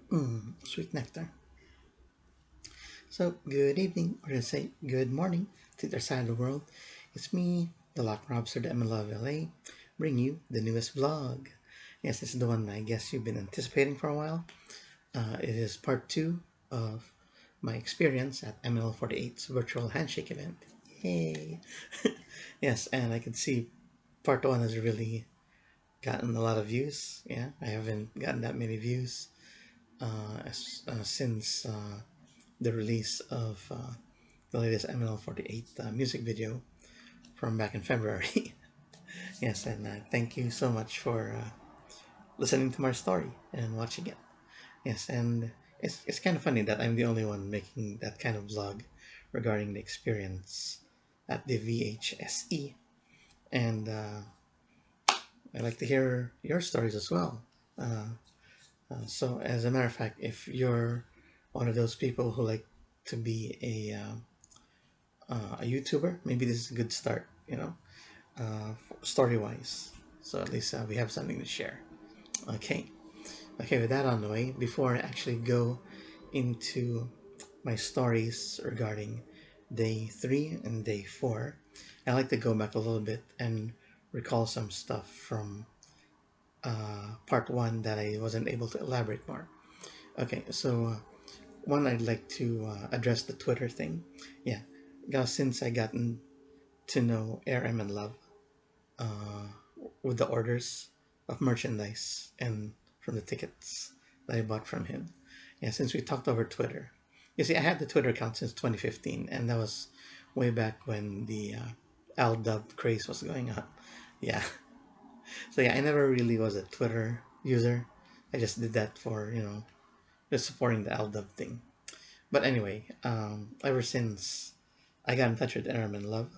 Sweet nectar. So, good evening, or to say good morning to the other side of the world. It's me, the Lock Robster, the MNLove LA, bring you the newest vlog. Yes, this is the one I guess you've been anticipating for a while. It is part 2 of my experience at MNL48's virtual handshake event. Yay! Yes, and I can see part 1 has really gotten a lot of views. Yeah, I haven't gotten that many views since the release of the latest MNL48 music video from back in February. Yes, and thank you so much for listening to my story and watching it. Yes, and it's kind of funny that I'm the only one making that kind of vlog regarding the experience at the VHSE. And I'd like to hear your stories as well. Uh, so, as a matter of fact, if you're one of those people who like to be a YouTuber, maybe this is a good start, story wise. So at least we have something to share. Okay. Okay, with that on the way, before I actually go into my stories regarding day 3 and day 4, I like to go back a little bit and recall some stuff from part 1 that I wasn't able to elaborate more. Okay, so one, I'd like to address the Twitter thing. Yeah, since I gotten to know Air MNLove uh, with the orders of merchandise and from the tickets that I bought from him. Yeah, since we talked over Twitter. You see, I had the Twitter account since 2015, and that was way back when the Aldub craze was going on. Yeah. So yeah, I never really was a Twitter user. I just did that for, just supporting the Aldub thing. But anyway, ever since I got in touch with Airman Love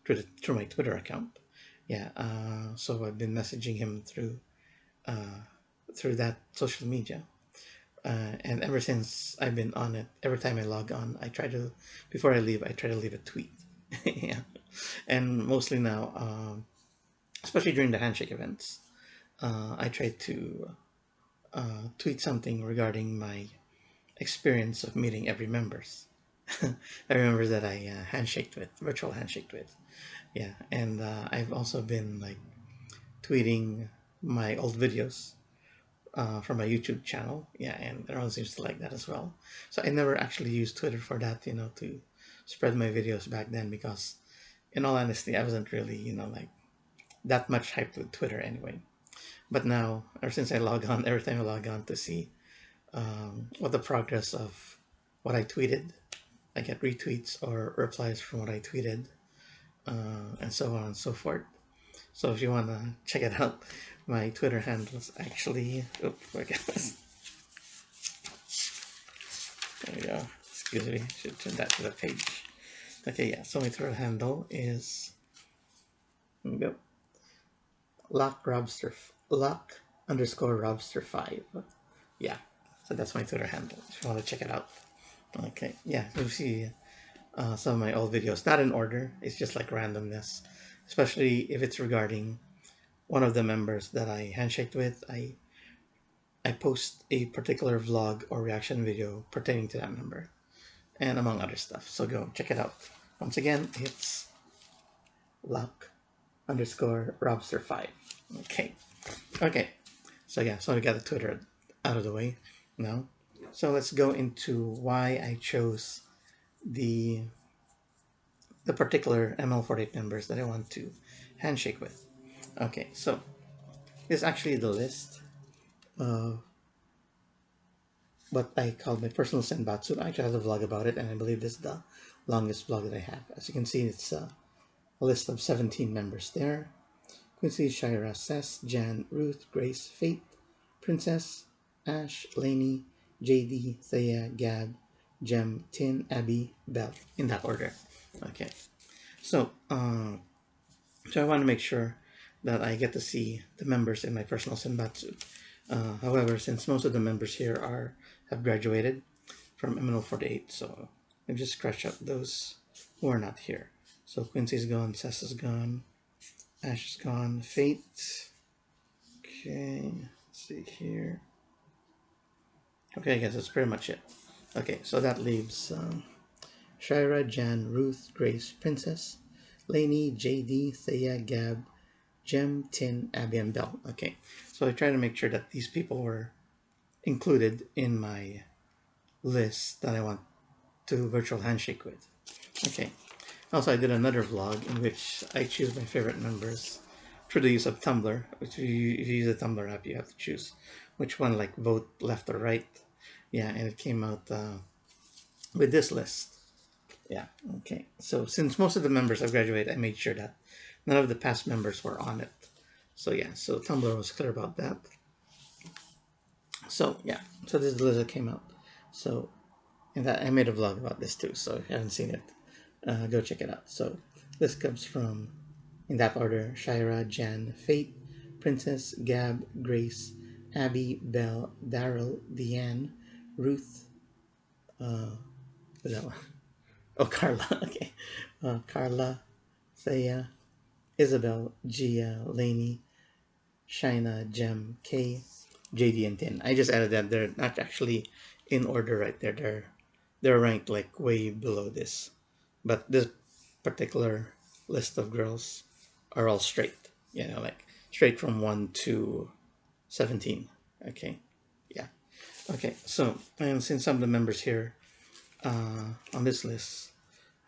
through my Twitter account, yeah, so I've been messaging him uh, through that social media, and ever since I've been on it, every time I log on, before I leave, I try to leave a tweet. Yeah, and mostly now, especially during the handshake events, I try to tweet something regarding my experience of meeting every members. Every member that I handshaked with, virtual handshaked with. Yeah, and I've also been like tweeting my old videos from my YouTube channel. Yeah, and everyone seems to like that as well. So I never actually used Twitter for that, to spread my videos back then because, in all honesty, I wasn't really, like that much hyped with Twitter anyway. But now, ever since I log on, every time I log on to see what the progress of what I tweeted, I get retweets or replies from what I tweeted, and so on and so forth. So if you want to check it out, my Twitter handle is actually, forget this. There we go. Excuse me, should turn that to the page. Okay, yeah, so my Twitter handle is, yep, lock underscore robster5. Yeah, so that's my Twitter handle if you want to check it out. Okay, yeah, you'll see some of my old videos, not in order, it's just like randomness, especially if it's regarding one of the members that I handshaked with. I post a particular vlog or reaction video pertaining to that member, and among other stuff. So go check it out. Once again, it's lock underscore robster5. Okay. Okay. So yeah, so we got the Twitter out of the way now. So let's go into why I chose the the particular ML48 members that I want to handshake with. Okay, so this is actually the list of what I call my personal senbatsu. I actually have a vlog about it, and I believe this is the longest vlog that I have. As you can see, it's a list of 17 members there. Quincy, Shira, Sess, Jan, Ruth, Grace, Fate, Princess, Ash, Lainey, JD, Thea, Gab, Jem, Tin, Abby, Belle, in that order. Okay, so so I want to make sure that I get to see the members in my personal senbatsu. However, since most of the members here have graduated from MNL48, so I've just scratched out those who are not here. So Quincy's gone, Sess is gone, Ash is gone, Fate. Okay, let's see here. Okay, I guess that's pretty much it. Okay, so that leaves Shira, Jan, Ruth, Grace, Princess, Lainey, JD, Thea, Gab, Jem, Tin, Abby, and Belle. Okay, so I try to make sure that these people were included in my list that I want to virtual handshake with. Okay, also I did another vlog in which I choose my favorite members through the use of Tumblr. Which if you use a Tumblr app, you have to choose which one, like vote left or right. Yeah, and it came out with this list. Yeah, okay. So since most of the members have graduated, I made sure that none of the past members were on it. So yeah, so Tumblr was clear about that. So yeah, so this is the list that came out. So, and that I made a vlog about this too, so if you haven't seen it, go check it out. So this comes from, in that order, Shira, Jan, Fate, Princess, Gab, Grace, Abby, Belle, Daryl, Deanne, Ruth, what's that one? Oh, Carla, okay. Carla, Thea, Isabel, Gia, Lainey, Shina, Jem, Kay, JD, and Tin. I just added that they're not actually in order right there. They're ranked like way below this. But this particular list of girls are all straight. You know, like straight from 1 to 17. Okay. Yeah. Okay. So, and since some of the members here on this list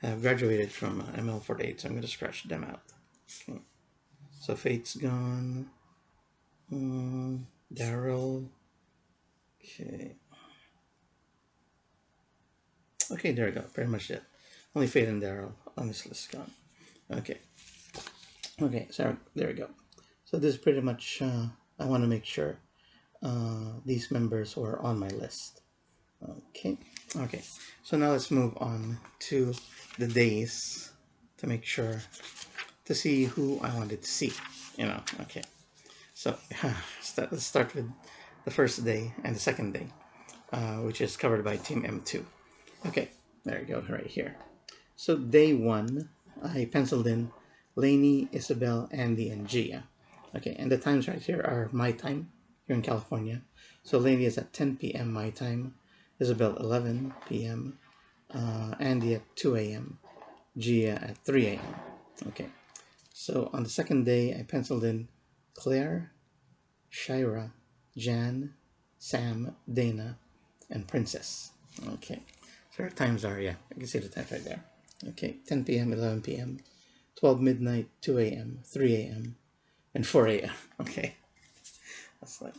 have graduated from MNL48, so I'm going to scratch them out. Okay. So Fate's gone. Daryl. Okay. Okay, there we go. Pretty much it. Only Fate and Daryl on this list gone. Okay. Okay, so there we go. So this is pretty much, I want to make sure these members were on my list. Okay. Okay. So now let's move on to the days to make sure to see who I wanted to see. You know, okay. So let's start with the first day and the second day, which is covered by Team M2. Okay, there you go, right here. So day 1, I penciled in Lainey, Isabel, Andy, and Gia. Okay, and the times right here are my time here in California. So Lainey is at 10 p.m. my time, Isabel 11 p.m., Andy at 2 a.m., Gia at 3 a.m. Okay, so on the second day, I penciled in Claire, Shira, Jan, Sam, Dana, and Princess. Okay, so our times are, yeah, you can see the times right there. Okay, 10 p.m., 11 p.m., 12 midnight, 2 a.m., 3 a.m., and 4 a.m. Okay, that's like,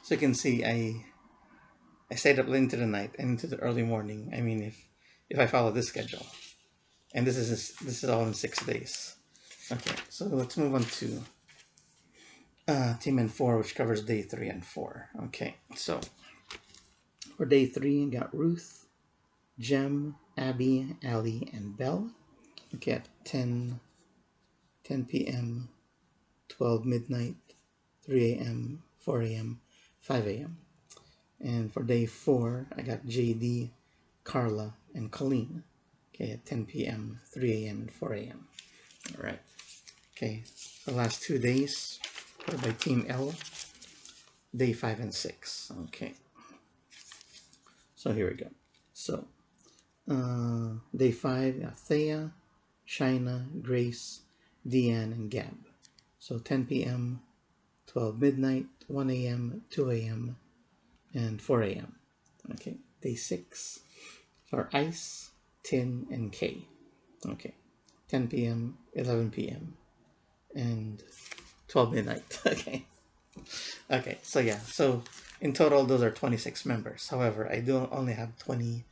so you can see I stayed up late into the night and into the early morning. I mean, if I follow this schedule, and this is all in 6 days. Okay, so let's move on to Team N4, which covers day 3 and 4. Okay, so for day 3, we got Ruth, Jem, Abby, Ali, and Belle. Okay, at 10 p.m., 12 midnight, 3 a.m., 4 a.m., 5 a.m. And for day 4, I got JD, Carla, and Colleen. Okay, at 10 p.m., 3 a.m., and 4 a.m. All right. Okay, the last 2 days are by Team L, day 5 and 6. Okay, so here we go. So, day 5, we got Thea, Shina, Grace, Deanne, and Gab. So 10 p.m., 12 midnight, 1 a.m., 2 a.m., and 4 a.m. Okay, day 6 for Ice, Tin, and K. Okay, 10 p.m., 11 p.m., and 12 midnight. Okay. Okay, so yeah, so in total, those are 26 members. However, I do only have 20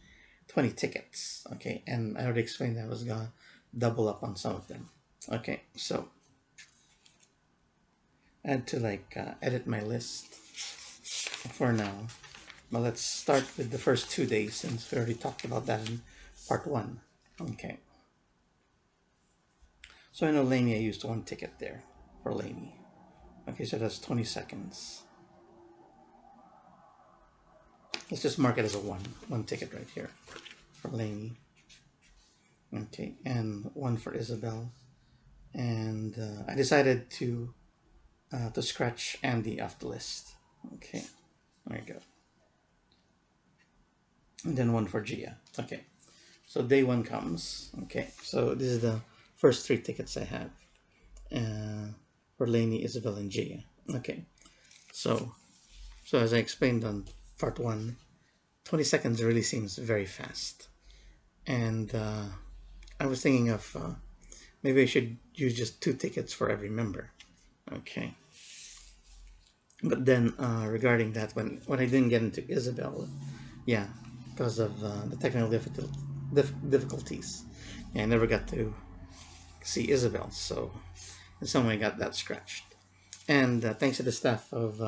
tickets. Okay, and I already explained that I was gonna double up on some of them. Okay, so I had to like edit my list for now. But let's start with the first 2 days since we already talked about that in part 1. Okay. So I know Laney, I used 1 ticket there for Laney. Okay, so that's 20 seconds. Let's just mark it as a 1 ticket right here for Laney. Okay, and 1 for Isabel. And I decided to scratch Andy off the list. Okay. There you go. And then one for Gia. Okay. So day one comes. Okay. So this is the first 3 tickets I have. For Lainey, Isabel, and Gia. Okay. So as I explained on part 1, 20 seconds really seems very fast. And I was thinking of maybe I should use just 2 tickets for every member. Okay. But then regarding that, when I didn't get into Isabel, yeah, because of the technical difficulties, yeah, I never got to see Isabel, so in some way I got that scratched. And thanks to the staff of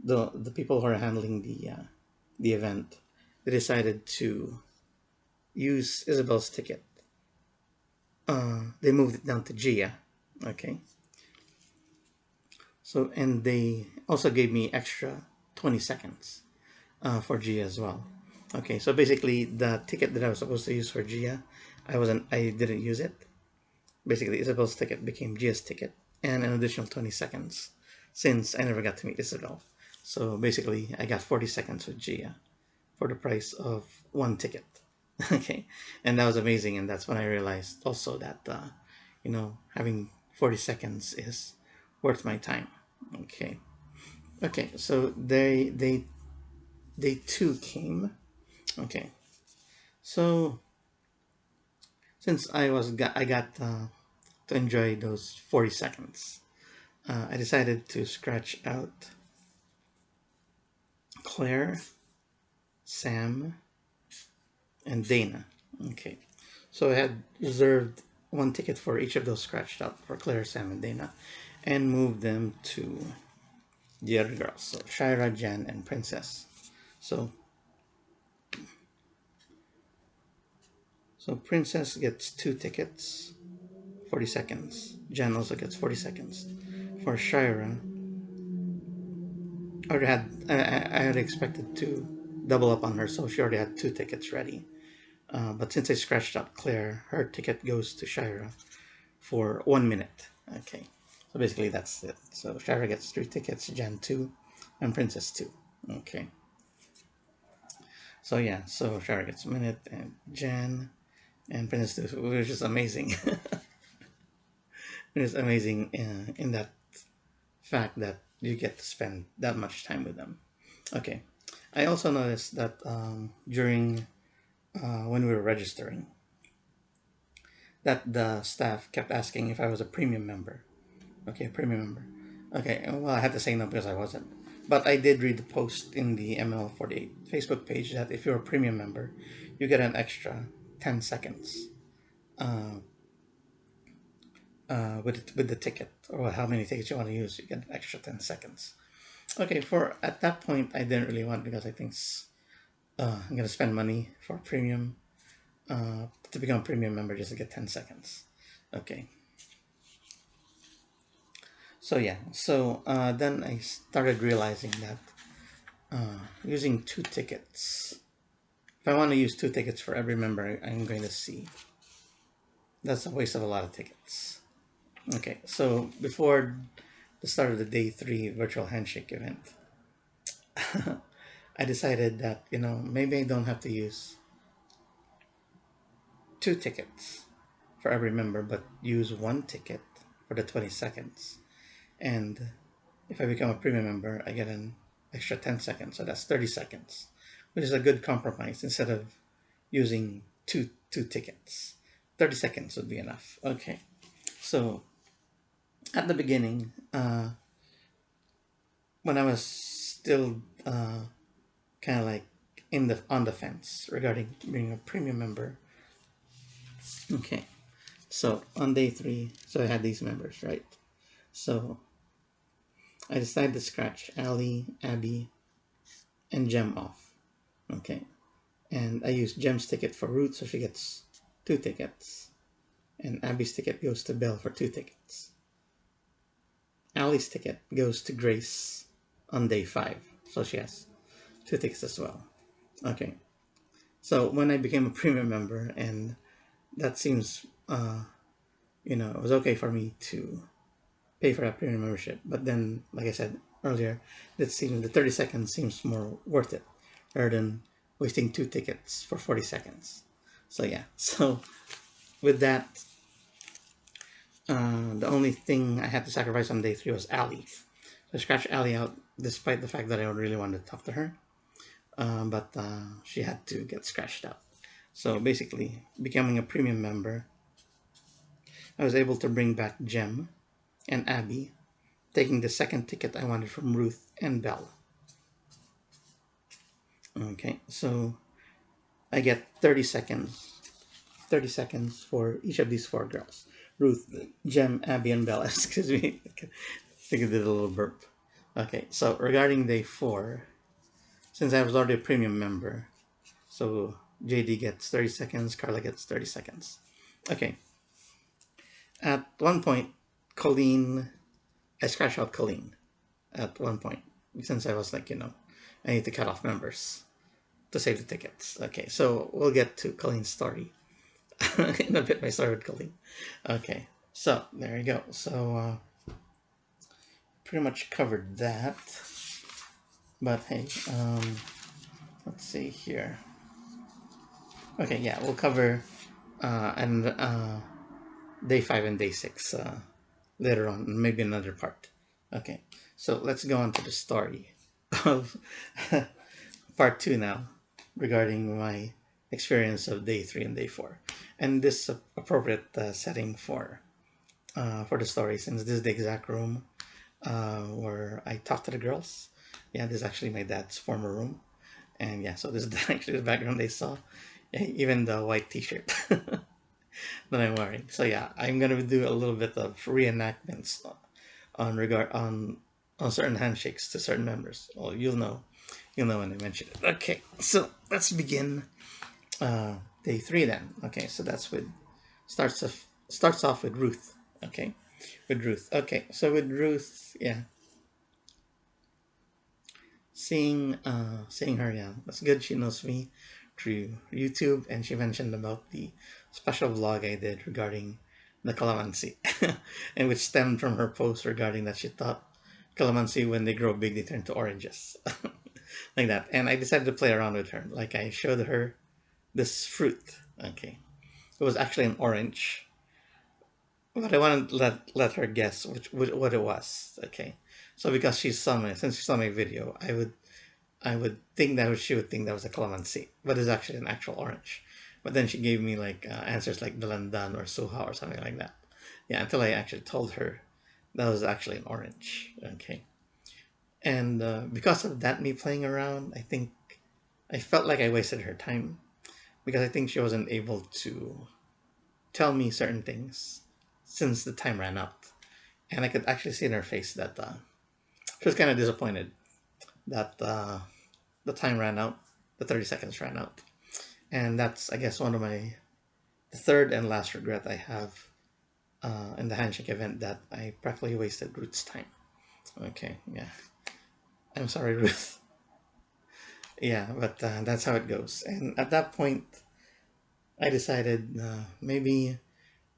the people who are handling the event, they decided to use Isabel's ticket. They moved it down to Gia. Okay. So, and they also gave me extra 20 seconds for Gia as well. Okay, so basically the ticket that I was supposed to use for Gia, I didn't use it. Basically Isabel's ticket became Gia's ticket, and an additional 20 seconds since I never got to meet Isabel. So basically I got 40 seconds with Gia for the price of 1 ticket. Okay, and that was amazing, and that's when I realized also that you know, having 40 seconds is worth my time. Okay. Okay, so they 2 came. Okay, so since I got to enjoy those 40 seconds, I decided to scratch out Claire, Sam, and Dana. Okay, so I had reserved 1 ticket for each of those scratched out for Claire, Sam, and Dana, and moved them to the other girls, so Shira, Jan, and Princess. So Princess gets 2 tickets, 40 seconds. Jan also gets 40 seconds. For Shira, I had expected to double up on her, so she already had 2 tickets ready. But since I scratched out Claire, her ticket goes to Shira for 1 minute. Okay, so basically that's it. So Shira gets 3 tickets, Jan 2, and Princess 2. Okay. So yeah, so Shira gets a minute, and Jan and Princess 2, which is amazing. It is amazing in that fact that you get to spend that much time with them. Okay. I also noticed that during when we were registering, that the staff kept asking if I was a premium member. Okay, premium member. Okay, well, I had to say no because I wasn't. But I did read the post in the MNL48 Facebook page that if you're a premium member, you get an extra 10 seconds with the ticket, or how many tickets you want to use. You get an extra 10 seconds. Okay, for at that point, I didn't really want, because I think I'm gonna spend money for premium to become a premium member just to get 10 seconds. Okay. So yeah, so then I started realizing that using 2 tickets, if I want to use 2 tickets for every member I'm going to see, that's a waste of a lot of tickets. Okay, so before the start of the day 3 virtual handshake event, I decided that, you know, maybe I don't have to use 2 tickets for every member, but use 1 ticket for the 20 seconds. And if I become a premium member, I get an extra 10 seconds, so that's 30 seconds, which is a good compromise instead of using two tickets. 30 seconds would be enough. Okay, so at the beginning, when I was still kind of like on the fence regarding being a premium member. Okay, so on day 3, so I had these members, right? So I decided to scratch Ali, Abby, and Jem off. Okay, and I used Jem's ticket for Ruth, so she gets 2 tickets, and Abby's ticket goes to Belle for 2 tickets. Ali's ticket goes to Grace on day 5, so she has 2 tickets as well. Okay, so when I became a premium member, and that seems, you know, it was okay for me to pay for that premium membership, but then, like I said, earlier, that seemed the 30 seconds seems more worth it rather than wasting 2 tickets for 40 seconds. So yeah, so with that, the only thing I had to sacrifice on day 3 was Allie. So I scratched Allie out despite the fact that I really wanted to talk to her, but she had to get scratched out. So basically, becoming a premium member, I was able to bring back Jem and Abby, taking the second ticket I wanted from Ruth and Belle. Okay, so I get 30 seconds. 30 seconds for each of these 4 girls. Ruth, Jem, Abby, and Belle. Excuse me. I think I did a little burp. Okay, so regarding day 4, since I was already a premium member, so JD gets 30 seconds, Carla gets 30 seconds. Okay. At one point, I scratched out Colleen at one point, since I was like, I need to cut off members to save the tickets. Okay, so we'll get to Colleen's story in a bit. My story with Colleen. Okay, so there you go. So pretty much covered that. But hey, let's see here. Okay, yeah, we'll cover and day 5 and day 6 later on, maybe another part. Okay, so let's go on to the story of part 2 now, regarding my experience of day 3 and day 4, and this appropriate setting for the story, since this is the exact room where I talked to the girls. Yeah, this is actually my dad's former room, and yeah, so this is actually the background they saw, even the white T-shirt that I'm wearing. So yeah, I'm gonna do a little bit of reenactments on certain handshakes to certain members. Well, you'll know when I mention it. Okay, so let's begin day 3 then. Okay, so that's with starts off with Ruth. Okay, with Ruth. Okay, so with Ruth, yeah, seeing her, yeah, that's good. She knows me through YouTube, and she mentioned about the special vlog I did regarding the calamansi, and which stemmed from her post regarding that she thought calamansi, when they grow big, they turn to oranges, like that. And I decided to play around with her. Like, I showed her this fruit. Okay, it was actually an orange, but I wanted to let her guess what it was. Okay, so because since she saw my video, I would think that she would think that was a calamansi, but it's actually an actual orange. But then she gave me like answers like dalandan or suha or something like that. Yeah, until I actually told her that was actually an orange. Okay, and because of that, me playing around, I think I felt like I wasted her time, because I think she wasn't able to tell me certain things since the time ran out, and I could actually see in her face that she was kind of disappointed that the time ran out, the 30 seconds ran out. And that's, I guess, the third and last regret I have in the handshake event, that I practically wasted Ruth's time. Okay, yeah. I'm sorry, Ruth. Yeah, but that's how it goes. And at that point, I decided maybe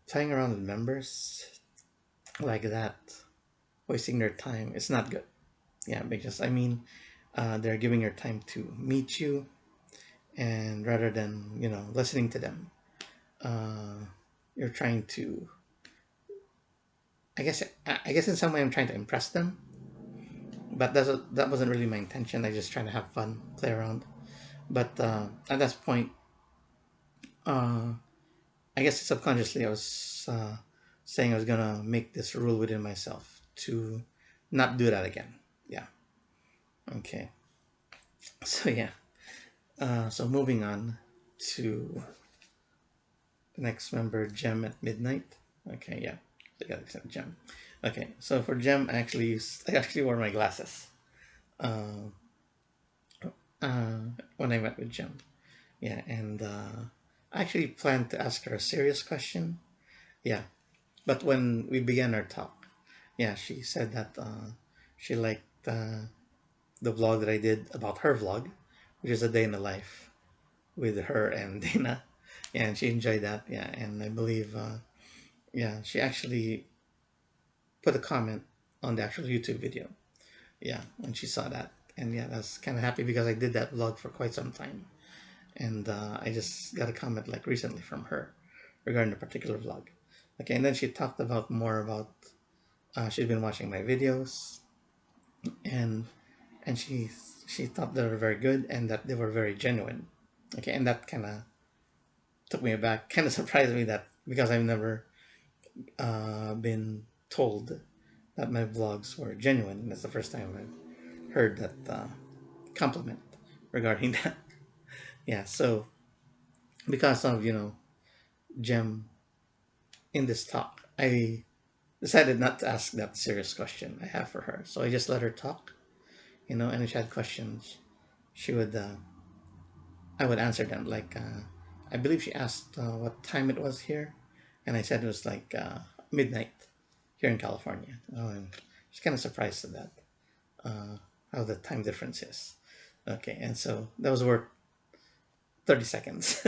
playing around with members like that, wasting their time, it's not good. Yeah, because I mean, they're giving your time to meet you, and rather than listening to them, uh, you're trying to. I guess in some way I'm trying to impress them, but that wasn't really my intention. I just trying to have fun, play around. But at that point, uh, I guess subconsciously I was saying I was gonna make this rule within myself to not do that again. Yeah. Okay. So yeah. So moving on to the next member, Gem at midnight. Okay. Yeah. I got accept Gem. Okay. So for Gem, I actually wore my glasses. Uh, when I met with Gem. Yeah, and I actually planned to ask her a serious question. Yeah, but when we began our talk, yeah, she said that she liked the vlog that I did about her vlog, which is a day in the life with her and Dana. Yeah, and she enjoyed that. Yeah, and I believe, yeah, she actually put a comment on the actual YouTube video Yeah, when she saw that. And yeah, I was kind of happy because I did that vlog for quite some time. And I just got a comment like recently from her regarding the particular vlog. Okay, and then she talked about more about she'd been watching my videos, and and she thought they were very good and that they were very genuine. Okay, and that kind of took me aback, kind of surprised me that because I've never been told that my vlogs were genuine. That's the first time I've heard that compliment regarding that. Yeah, so because of Jem in this talk, I decided not to ask that serious question I have for her. So I just let her talk, and if she had questions, she would I would answer them. Like I believe she asked what time it was here, and I said it was like midnight here in California. Oh, I'm just kind of surprised at that, uh, how the time difference is. Okay, and so that was worth 30 seconds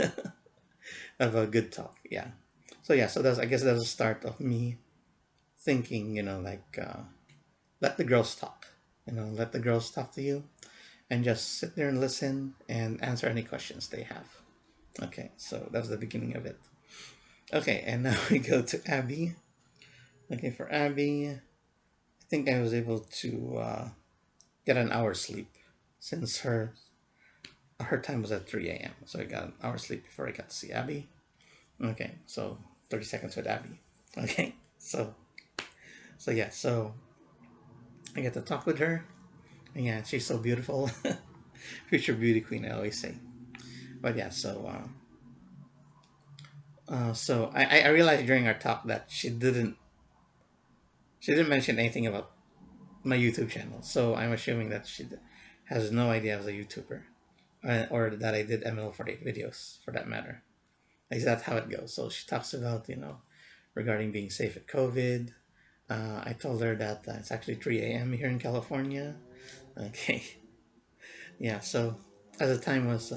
of a good talk. Yeah. So yeah, so that's I guess that's the start of me thinking, like let the girls talk. Let the girls talk to you and just sit there and listen and answer any questions they have. Okay, so that was the beginning of it. Okay, and now we go to Abby. Okay, for Abby, I think I was able to get an hour's sleep since her time was at 3 a.m. So I got an hour's sleep before I got to see Abby. Okay, so 30 seconds with Abby. Okay, so yeah, so I get to talk with her. And yeah, she's so beautiful. Future beauty queen, I always say. But yeah, so I realized during our talk that she didn't mention anything about my YouTube channel. So I'm assuming that she has no idea I was a YouTuber, or that I did MNL48 videos for that matter. Like that's how it goes. So she talks about regarding being safe at COVID. I told her that it's actually 3 a.m. here in California. Okay, yeah. So as the time was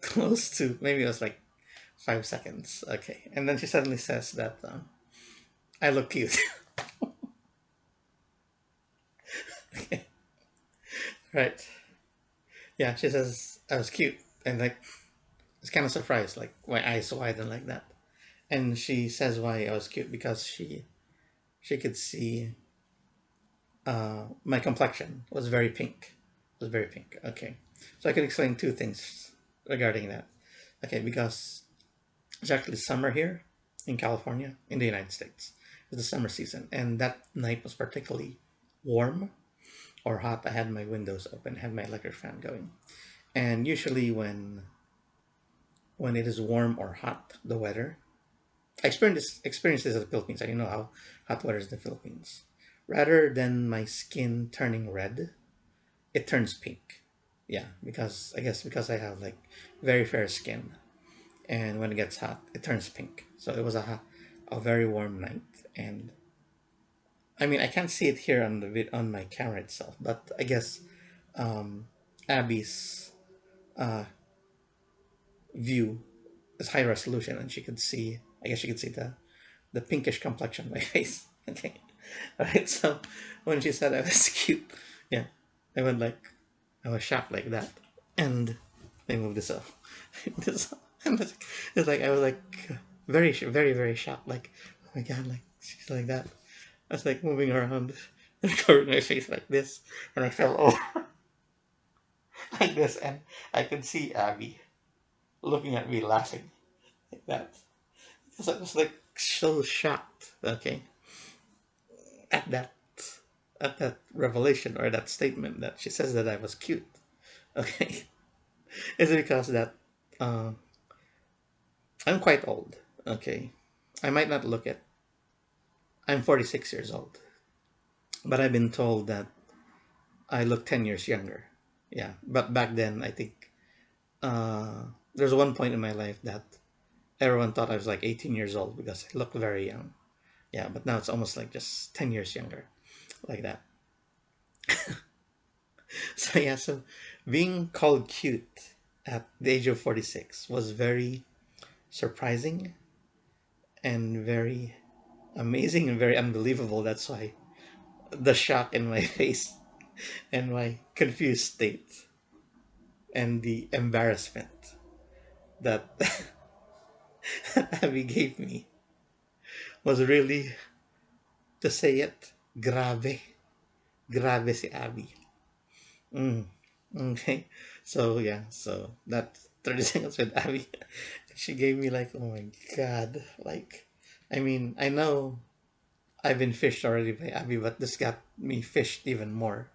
close to, maybe it was like 5 seconds. Okay, and then she suddenly says that I look cute. Okay, right? Yeah, she says I was cute, and like it's kind of surprised, like my eyes widen like that. And she says why I was cute because she could see my complexion was very pink. It was very pink. Okay, so I could explain two things regarding that. Okay, because it's actually summer here in California, in the United States. It's the summer season, and that night was particularly warm or hot. I had my windows open, had my electric fan going, and usually when it is warm or hot, the weather. I experienced this in the Philippines. I know how hot weather is in the Philippines. Rather than my skin turning red, it turns pink. Yeah, because I guess because I have like very fair skin, and when it gets hot, it turns pink. So it was a very warm night, and I mean I can't see it here on on my camera itself, but I guess um, Abby's uh, view is high resolution, and she could see. I guess she could see the pinkish complexion on my face. Okay, all right. So when she said I was cute, yeah, I went like I was shocked like that, and they moved this up. This up. And it's like I was like very very shocked. Like oh my god, like she's like that. I was like moving around and covering my face like this, and I fell over like this, and I could see Abby looking at me laughing like that. So I was like so shocked. Okay, at that at that revelation or that statement that she says that I was cute. Okay, it's because that uh, I'm quite old. Okay, I might not look it. I'm 46 years old, but I've been told that I look 10 years younger. Yeah, but back then I think there's one point in my life that everyone thought I was like 18 years old because I looked very young. Yeah, but now it's almost like just 10 years younger, like that. So yeah, so being called cute at the age of 46 was very surprising and very amazing and very unbelievable. That's why the shock in my face. and my confused state and the embarrassment that Abby gave me was really, to say it, grabe. Grabe si Abby. Mm. Okay. So yeah, so that 30 seconds with Abby, she gave me like, oh my god. Like, I mean, I know I've been fished already by Abby, but this got me fished even more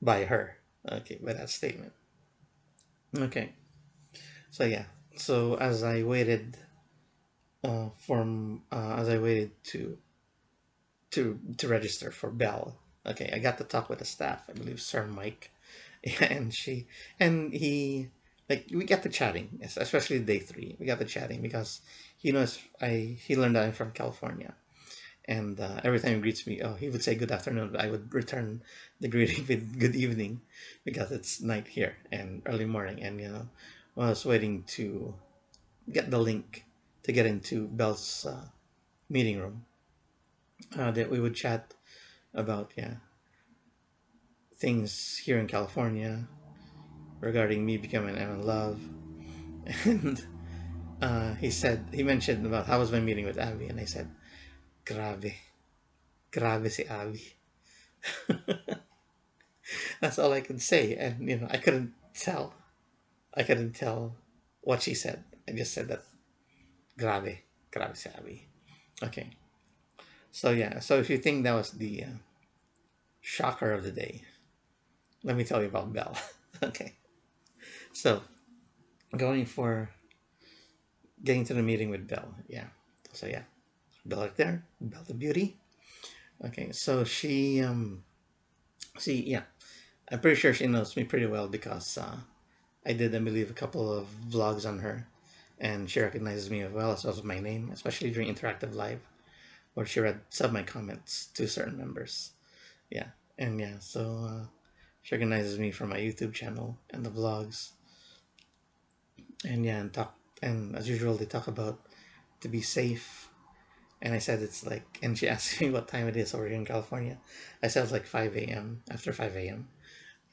by her. Okay, by that statement. Okay. So yeah. So as I waited to register for Bell. Okay, I got to talk with the staff. I believe Sir Mike, and he, like, we got to chatting, especially day three. We got to chatting because he learned that I'm from California, and every time he greets me, oh, he would say good afternoon, but I would return the greeting with good evening because it's night here and early morning, and while I was waiting to get the link to get into Bell's meeting room, that we would chat about, yeah, things here in California regarding me becoming MNLove, and he mentioned about how was my meeting with Abby, and I said, "Grabe, grabe si Abby." That's all I could say, and I couldn't tell what she said. I just said that, "Grabe, grabe si Abby." Okay, so yeah, so if you think that was the shocker of the day, let me tell you about Belle. Okay, so going for getting to the meeting with Belle, yeah. So yeah, Belle right there, Belle the beauty. Okay, so yeah, I'm pretty sure she knows me pretty well because I did, I believe, a couple of vlogs on her, and she recognizes me as well as my name, especially during interactive live, where she read some of my comments to certain members. Yeah, and yeah, so she recognizes me from my YouTube channel and the vlogs, and yeah, and as usual, they talk about to be safe. And I said it's like, and she asked me what time it is over here in California. I said it's like 5 a.m., after 5 a.m.,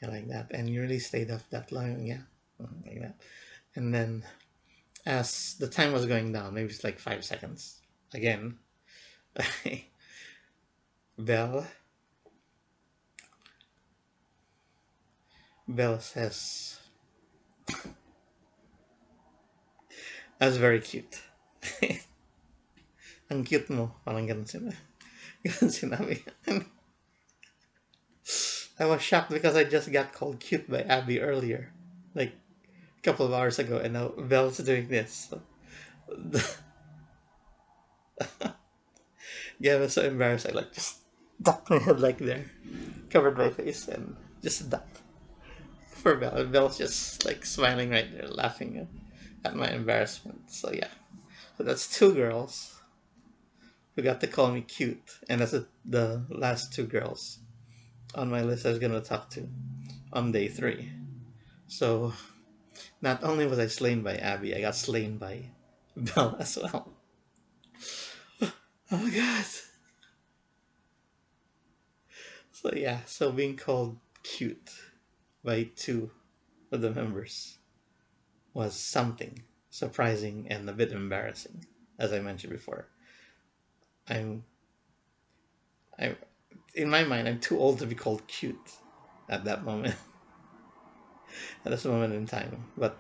yeah, like that. And you really stayed up that long, yeah, like that. And then as the time was going down, maybe it's like 5 seconds, again, Belle, Belle says, "That's very cute." Ang cute mo. Parang ganun sila. Ganun sinabi. And I was shocked because I just got called cute by Abby earlier, like a couple of hours ago, and now Belle's doing this. So, yeah, I was so embarrassed. I like just ducked my head like there, covered my face, and just ducked for Belle. And Belle's just like smiling right there, laughing at my embarrassment. So yeah, so that's two girls who got to call me cute, and that's the last two girls on my list I was gonna talk to on day three. So not only was I slain by Abby, I got slain by Belle as well. Oh my god. So yeah, so being called cute by two of the members was something surprising and a bit embarrassing. As I mentioned before, I'm I'm in my mind I'm too old to be called cute at that moment, at this moment in time. But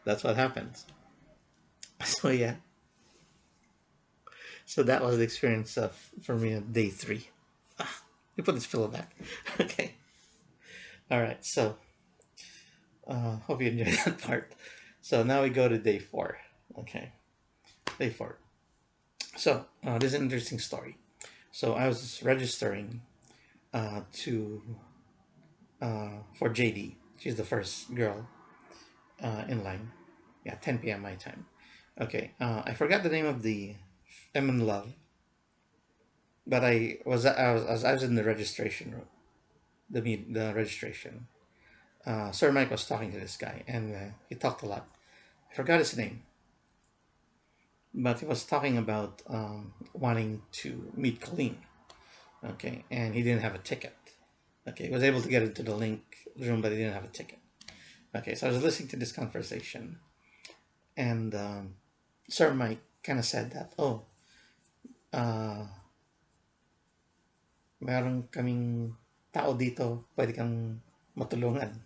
that's what happens. So yeah, so that was the experience of for me on day three. Ah, you put this pillow back. Okay. All right. So hope you enjoyed that part. So now we go to day four. Okay, day four. So this is an interesting story. So I was registering to for JD. She's the first girl in line. Yeah, 10 p.m. my time. Okay, I forgot the name of the MNLove, but I was in the registration room, the registration. Sir Mike was talking to this guy, and he talked a lot. I forgot his name, but he was talking about wanting to meet Colleen. Okay, and he didn't have a ticket. Okay, he was able to get into the link room, but he didn't have a ticket. Okay, so I was listening to this conversation, and Sir Mike kind of said that, oh, uh, meron kaming tao dito, pwede kang matulungan.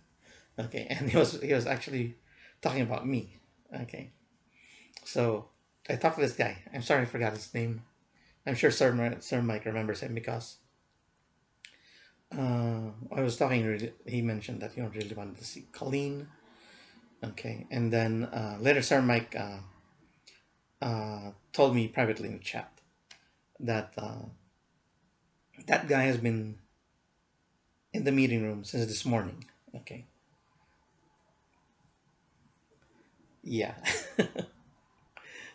Okay, and he was actually talking about me. Okay, so I talked to this guy. I'm sorry I forgot his name. I'm sure Sir Mike remembers him because I was talking. He mentioned that he really wanted to see Colleen. Okay, and then later Sir Mike told me privately in the chat that that guy has been in the meeting room since this morning. Okay, yeah.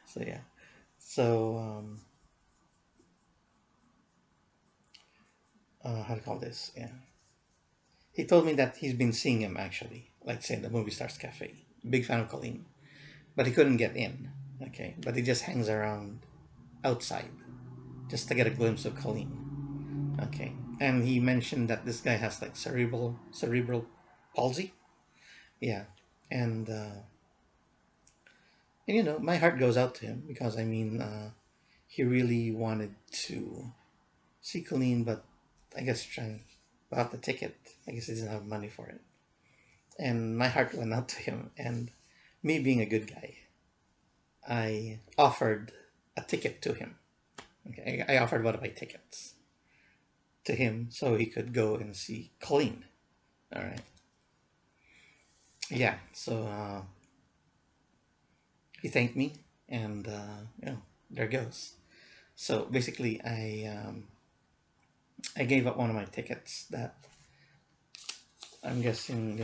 So yeah, so how to call this? Yeah, he told me that he's been seeing him actually, like say in the Movie Stars Cafe. Big fan of Colleen, but he couldn't get in. Okay, but he just hangs around outside just to get a glimpse of Colleen. Okay, and he mentioned that this guy has like cerebral palsy. Yeah, and and you know my heart goes out to him because I mean he really wanted to see Colleen, but I guess trying about the ticket. I guess he didn't have money for it, and my heart went out to him. And me being a good guy, I offered a ticket to him. Okay, I offered one of my tickets to him so he could go and see Colleen. All right. Yeah. So he thanked me, and you know, there goes. So basically, I gave up one of my tickets that I'm guessing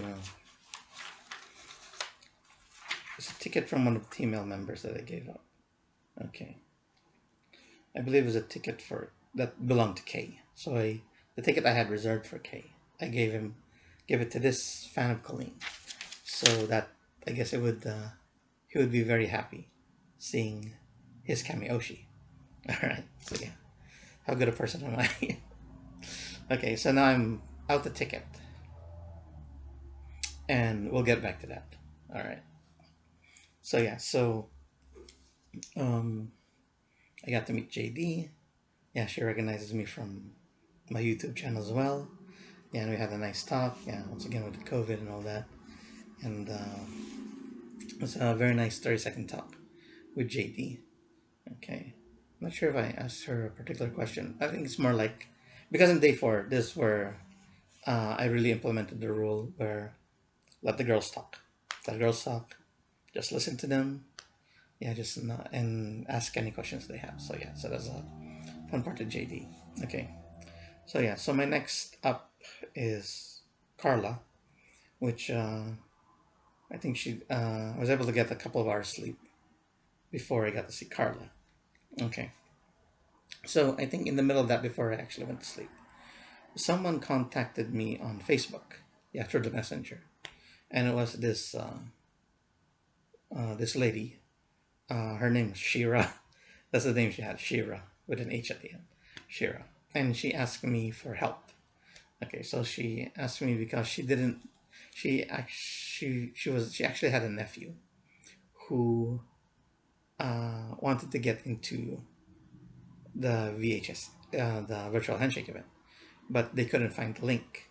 it's a ticket from one of the female members that I gave up. Okay, I believe it was a ticket for that belonged to Kay. So the ticket I had reserved for Kay, I gave it to this fan of Colleen, so that I guess he would be very happy seeing his Kamioshi. All right, so yeah, how good a person am I? Okay, so now I'm out the ticket, and we'll get back to that. All right. So yeah, so um, I got to meet JD. Yeah, she recognizes me from my YouTube channel as well. Yeah, and we had a nice talk. Yeah, once again with the COVID and all that, and it was a very nice 30-second talk with JD. Okay, I'm not sure if I asked her a particular question. I think it's more like because in day 4, this where I really implemented the rule where let the girls talk. Let the girls talk. Just listen to them. Yeah, just not, and ask any questions they have. So yeah, so that's a fun part of JD. Okay, so yeah, so my next up is Carla, which I think I was able to get a couple of hours sleep before I got to see Carla. Okay, so I think in the middle of that, before I actually went to sleep, someone contacted me on Facebook, yeah, through the messenger, and it was this lady. Her name is Shira. That's the name she had, Shira, with an H at the end. Shira. And she asked me for help. Okay, so she asked me because she didn't. She actually had a nephew who wanted to get into the VHS, the virtual handshake event, but they couldn't find the link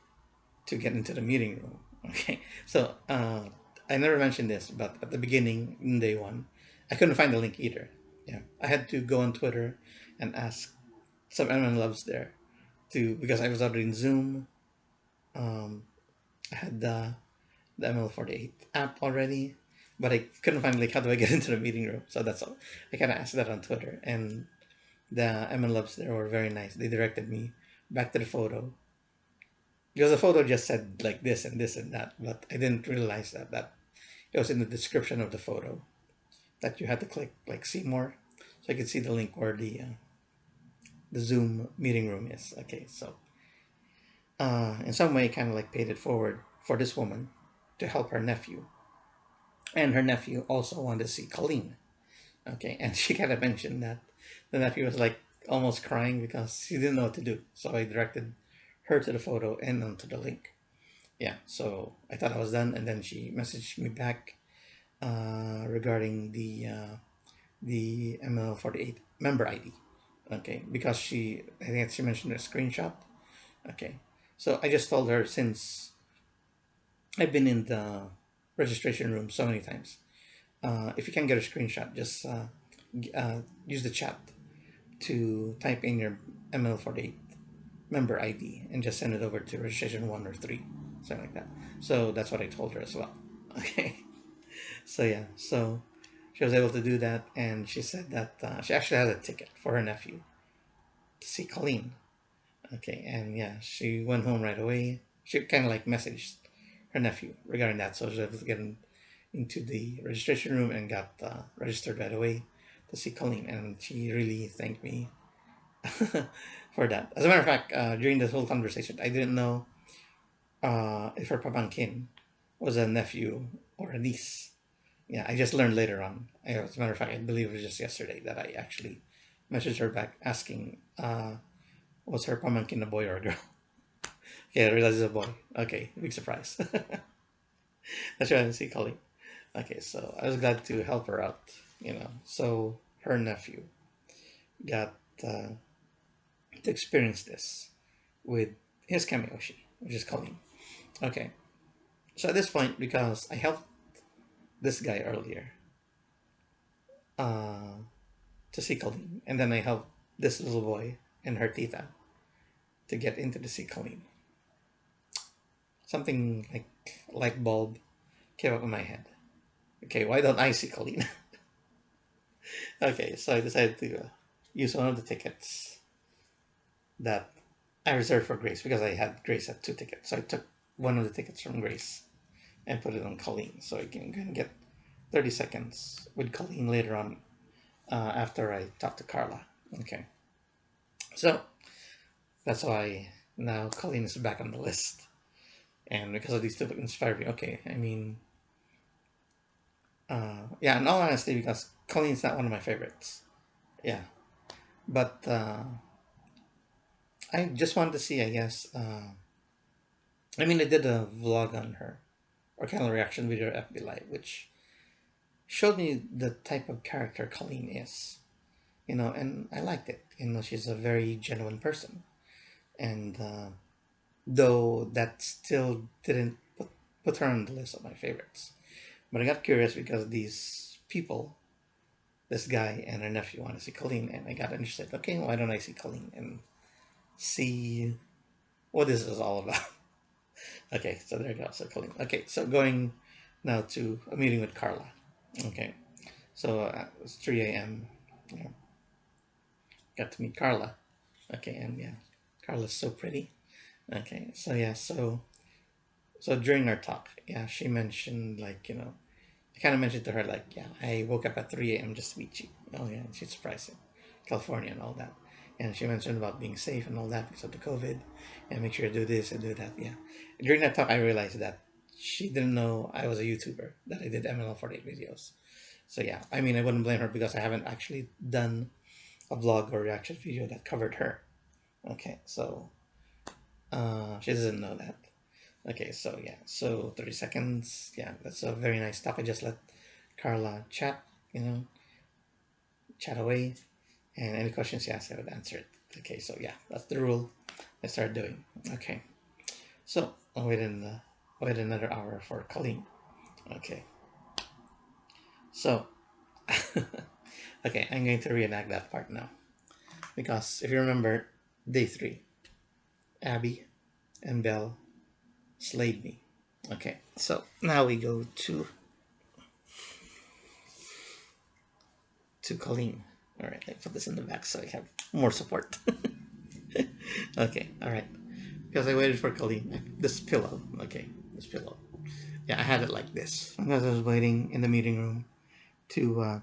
to get into the meeting room. Okay, so I never mentioned this, but at the beginning, in day 1, I couldn't find the link either. Yeah, I had to go on Twitter and ask some MNLoves there because I was already in Zoom. Um, I had the MNL48 app already, but I couldn't find like how do I get into the meeting room. So that's all. I kind of asked that on Twitter, and the MNLoves there were very nice. They directed me back to the photo because the photo just said like this and that, but I didn't realize that it was in the description of the photo that you had to click like see more, so I could see the link where the Zoom meeting room is. Okay, so in some way, kind of like paid it forward for this woman to help her nephew, and her nephew also wanted to see Colleen. Okay, and she kind of mentioned that the nephew was like, almost crying because she didn't know what to do. So I directed her to the photo and onto the link. Yeah, so I thought I was done, and then she messaged me back regarding the MNL48 member ID. Okay, because I think she mentioned a screenshot. Okay, so I just told her, since I've been in the registration room so many times, if you can get a screenshot, just use the chat to type in your MNL48 member ID and just send it over to registration 1 or 3, something like that. So that's what I told her as well. Okay, so yeah, so she was able to do that, and she said that she actually had a ticket for her nephew to see Colleen. Okay, and yeah, she went home right away. She kind of like messaged her nephew regarding that, so she was able to get into the registration room and got registered right away to see Colleen, and she really thanked me for that. As a matter of fact, during this whole conversation, I didn't know if her pamangkin was a nephew or a niece. Yeah, I just learned later on. As a matter of fact, I believe it was just yesterday that I actually messaged her back asking, was her pamangkin a boy or a girl? Yeah, I realized it's a boy. Okay, big surprise. That's why I didn't see Colleen. Okay, so I was glad to help her out, So her nephew got to experience this with his Kamiyoshi, which is Colleen. Okay, so at this point, because I helped this guy earlier uh, to see Colleen, and then I helped this little boy and her tita to get into the see Colleen, something like light bulb came up in my head. Okay, why don't I see Colleen? Okay, so I decided to use one of the tickets that I reserved for Grace, because I had Grace at 2 tickets. So I took one of the tickets from Grace and put it on Colleen, so I can get 30 seconds with Colleen later on after I talk to Carla. Okay, so that's why now Colleen is back on the list, and because of these two inspired me. Okay, I mean, yeah, in all honesty, because Colleen's not one of my favorites. Yeah, but I just wanted to see, I guess. I mean, I did a vlog on her, or kind of reaction video FB Live, which showed me the type of character Colleen is, and I liked it. She's a very genuine person, and though that still didn't put her on the list of my favorites. But I got curious because these people, this guy and her nephew, want to see Colleen, and I got interested. Okay, why don't I see Colleen and see what this is all about? Okay, so there you go. So Colleen. Okay, so going now to a meeting with Carla. Okay, so it's 3 a.m. You know, got to meet Carla. Okay, and yeah, Carla's so pretty. Okay, so yeah, so during our talk, yeah, she mentioned, like, I kind of mentioned to her, like, yeah, I woke up at 3 a.m. just to meet you. Oh yeah, and she's surprised in California and all that. And she mentioned about being safe and all that because of the COVID, and make sure to do this and do that. Yeah, during that talk, I realized that she didn't know I was a YouTuber, that I did MNL48 videos. So yeah, I mean, I wouldn't blame her because I haven't actually done a vlog or reaction video that covered her. Okay, so she doesn't know that. Okay, so yeah, so 30 seconds. Yeah, that's a very nice talk. I just let Carla chat, chat away, and any questions she asked, I would answer it. Okay, so yeah, that's the rule I started doing. Okay, so I'll wait another hour for Colleen. Okay, so okay, I'm going to reenact that part now, because if you remember, day 3, Abby and Belle slayed me. Okay, so now we go to Colleen. All right, let me put this in the back so I have more support. Okay, all right. Because I waited for Colleen. This pillow. Okay, this pillow. Yeah, I had it like this because I was waiting in the meeting room to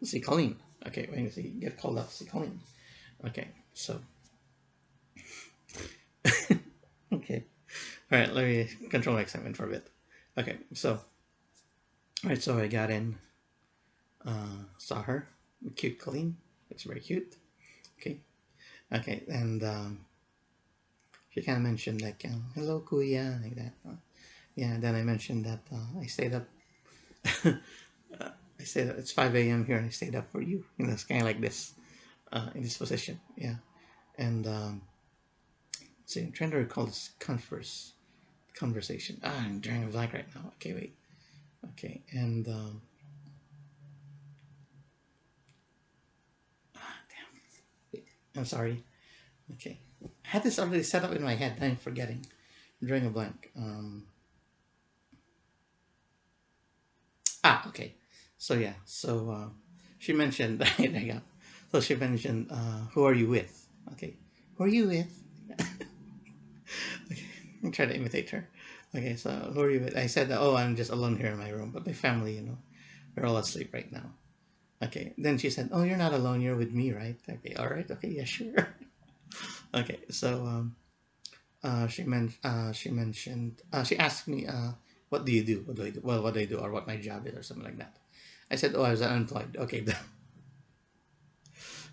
see Colleen. Okay, waiting to see get called up to see Colleen. Okay, so okay, all right. Let me control my excitement for a bit. Okay, so all right, so I got in, saw her, cute Colleen. Looks very cute. Okay. Okay. And she kind of mentioned like, hello, kuya, like that. Yeah. Then I mentioned that I stayed up. I stayed up. It's 5 a.m. here, and I stayed up for you. You know, it's kind of like this, in this position. Yeah. And see, I'm trying to recall this conversation. I'm drawing a blank right now. Okay, wait. Okay, and I'm sorry. Okay, I had this already set up in my head. I'm forgetting. I'm drawing a blank. Okay. So yeah. So she mentioned. There you go. So she mentioned, "Who are you with?" Okay. Who are you with? Okay. I'm trying to imitate her. Okay. So who are you with? I said, "Oh, I'm just alone here in my room, but my family, they're all asleep right now." Okay. Then she said, "Oh, you're not alone. You're with me, right?" Okay. All right. Okay. Yeah. Sure. Okay. So she mentioned, she asked me, what do you do? What do I do? Well, what do I do, or what my job is, or something like that. I said, oh, I was unemployed. Okay.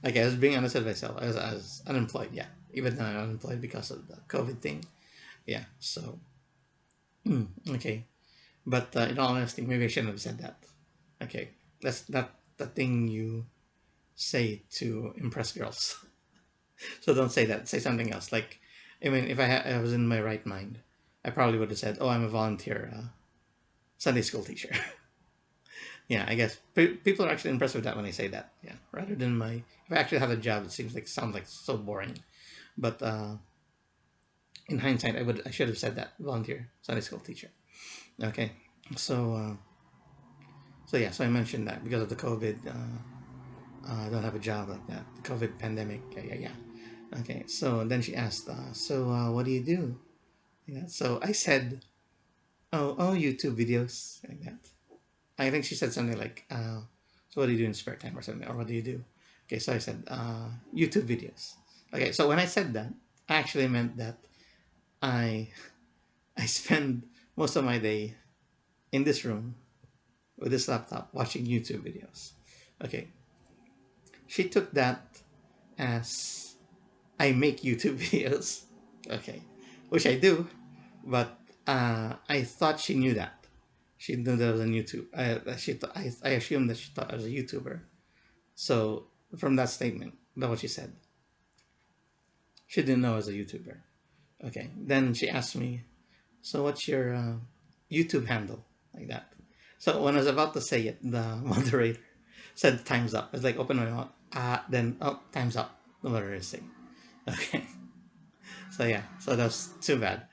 Okay. I was being honest with myself. I was unemployed. Yeah. Even though I'm unemployed because of the COVID thing. Yeah. So, okay. But in all honesty, maybe I shouldn't have said that. Okay. That's not the thing you say to impress girls. So don't say that. Say something else. Like, I mean, if I was in my right mind, I probably would have said, "Oh, I'm a volunteer Sunday school teacher." Yeah, I guess people are actually impressed with that when I say that. Yeah, rather than my if I actually had a job, it sounds like so boring. But in hindsight, I should have said that volunteer Sunday school teacher. Okay, so yeah, so I mentioned that because of the COVID, I don't have a job like that. The COVID pandemic. Yeah, yeah, yeah. Okay, so then she asked, so what do you do? Yeah, so I said, oh, YouTube videos like that. I think she said something like, so what do you do in spare time or something, or what do you do? Okay, so I said, YouTube videos. Okay, so when I said that, I actually meant that I I spend most of my day in this room with this laptop watching YouTube videos. Okay, she took that as I make YouTube videos. Okay, which I do, but I thought she knew that. She knew that I was on YouTube. I assumed that she thought I was a YouTuber. So from that statement, that's what she said. She didn't know I was a YouTuber. Okay. Then she asked me, "So what's your YouTube handle?" Like that. So when I was about to say it, the moderator said, "Time's up." I was like, open my mouth. Then oh, time's up. The moderator said, "Okay." So yeah. So that's too bad.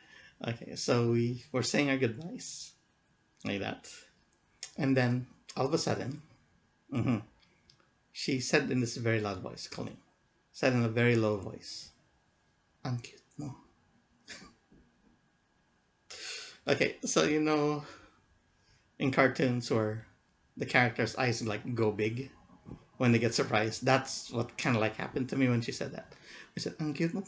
Okay. So we were saying our goodbyes like that, and then all of a sudden, mhm, she said in this very loud voice, Colleen, said in a very low voice, "I'm cute, no?" Okay, so in cartoons where the characters' eyes like go big when they get surprised, that's what kind of like happened to me when she said that. I said, "Ang cute mo."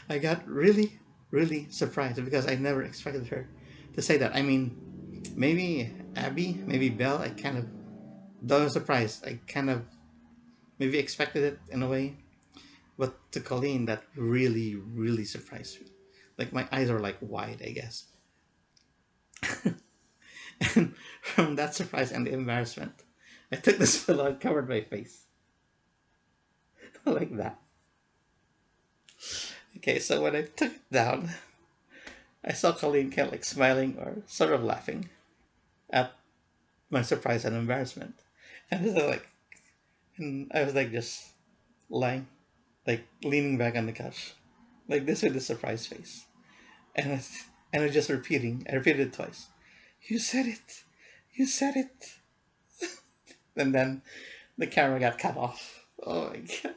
I got really, really surprised because I never expected her to say that. I mean, maybe Abby, maybe Belle, I kind of, though I was surprised, I kind of maybe expected it in a way. But to Colleen, that really, really surprised me. Like my eyes are like wide, I guess. And from that surprise and the embarrassment, I took this pillow and covered my face like that. Okay, so when I took it down, I saw Colleen kind of like smiling or sort of laughing at my surprise and embarrassment. And I was like just lying, like leaning back on the couch, like this with a surprise face. And I was just repeating. I repeated it twice. You said it. You said it. And then the camera got cut off. Oh my god.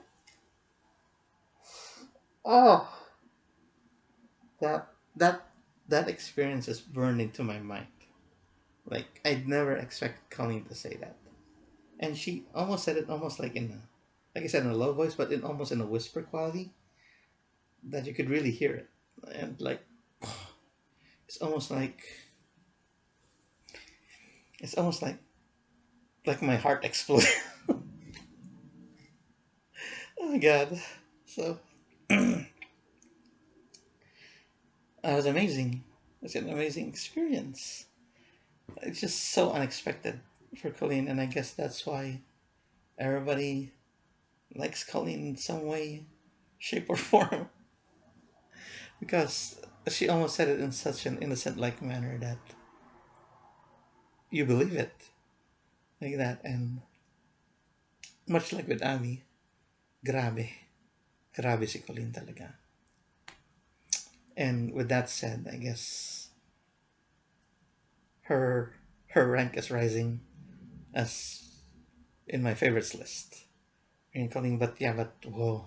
Oh, that that that experience is burned into my mind. Like I'd never expected Colleen to say that, and she almost said it almost like like I said, in a low voice, but in almost in a whisper quality that you could really hear it, and like it's almost like it's almost like my heart exploded. Oh my god. So that was amazing. It's an amazing experience. It's just so unexpected for Colleen, and I guess that's why everybody likes Colleen in some way, shape, or form. Because she almost said it in such an innocent like manner that you believe it. Like that. And much like with Abby, grabe. Grabe si Colleen talaga. And with that said, I guess her her rank is rising as in my favorites list. And Colleen, but yeah, but whoa,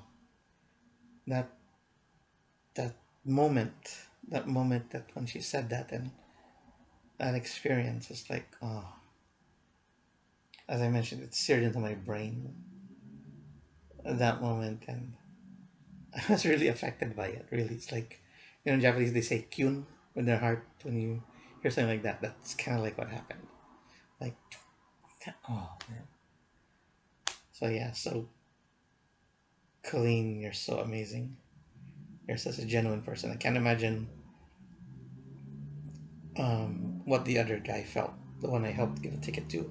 that that moment, that moment that when she said that and that experience is like, oh, as I mentioned, it seared into my brain at that moment, and I was really affected by it. Really, it's like, in Japanese they say "kyun" with their heart when you hear something like that. That's kind of like what happened. Like, oh man. So yeah, so Colleen, you're so amazing. You're such a genuine person. I can't imagine what the other guy felt, the one I helped give a ticket to,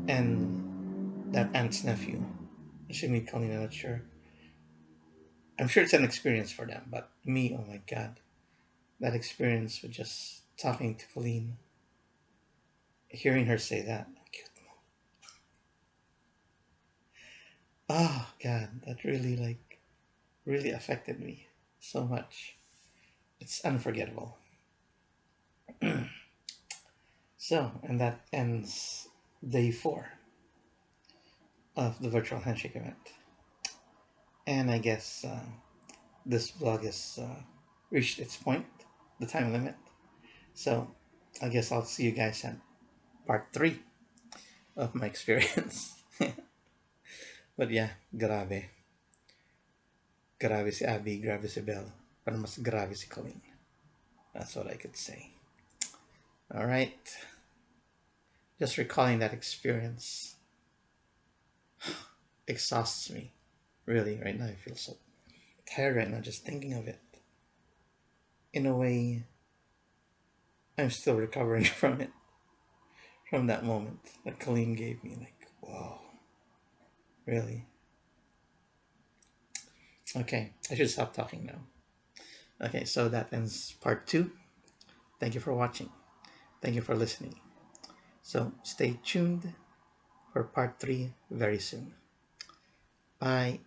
and that aunt's nephew. She meet Colleen, I'm not sure. I'm sure it's an experience for them, but me, oh my god, that experience with just talking to Colleen, hearing her say that, cute. Oh god, that really really affected me so much. It's unforgettable. So, and that ends day 4 of the virtual handshake event. And I guess this vlog has reached its point, the time limit. So I guess I'll see you guys at part 3 of my experience. But yeah, grabe. Grabe si Abby, grabe si Belle. Pero mas grabe si Colleen. That's what I could say. Alright. Just recalling that experience exhausts me. Really, right now I feel so tired right now just thinking of it. In a way, I'm still recovering from it. From that moment that Colleen gave me. Like, whoa. Really? Okay, I should stop talking now. Okay, so that ends part 2. Thank you for watching. Thank you for listening. So stay tuned for part 3 very soon. Bye.